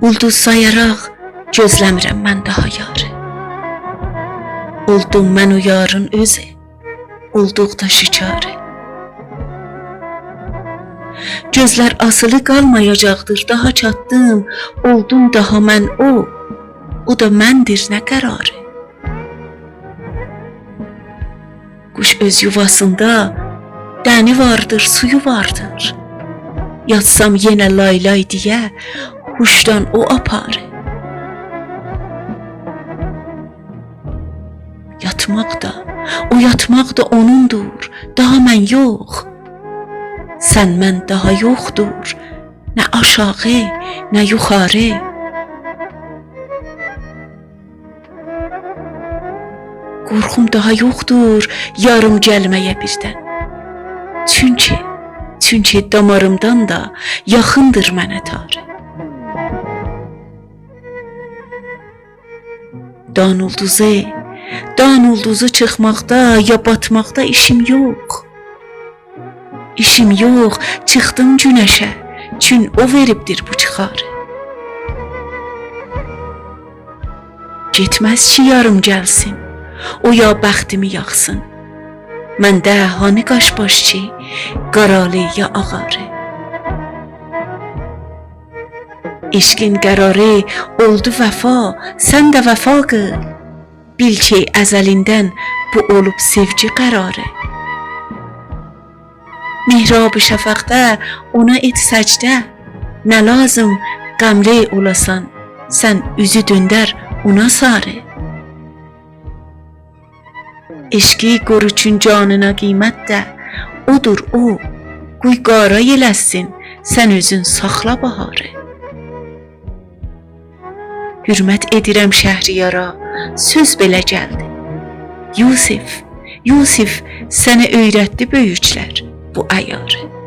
Ulduz sayaraq gözləmirəm mən daha yarı. Oldum mən o yarın özü, olduqda şikarı. Gözlər asılı qalmayacaqdır, daha çatdım, oldum daha mən o da məndir nə qərarı. Quş öz yuvasında dəni vardır, suyu vardır. Yatsam yenə lay lay deyə, huşdan o aparı. Yatmaq da onundur, daha mən yox. Sən mən daha yoxdur, nə aşağı, nə yuxarı. Qorxum daha yoxdur, yarım gəlməyə birdən. Çünki damarımdan da yaxındır mənə tarı. Dan ulduzu çıxmaqda ya batmaqda işim yox. İşim yox, çıxdım günəşə, çün o veribdir bu çıxarı. Getməz ki yarım gəlsin, o ya bəxtimi yaxsın. Məndə hani qaş baş ki, qaralı ya ağarı. Eşqin qərarı oldu vəfa, sən də vəfa qıl. Bil ki əzəlindən bu olub sevgi qərarı. Mihrab-ı şəfəqdə ona et səcdə, nə lazım qəmli olasan, sən üzü döndər ona sarı. Eşqi qoruçun canına qiymət də, odur o, qoy qara yeləssin, sən özün saxla baharı. Hürmət edirəm Şəhriyara, söz belə gəldi. Yusif, sənə öyrətdi böyüklər bu əyarı.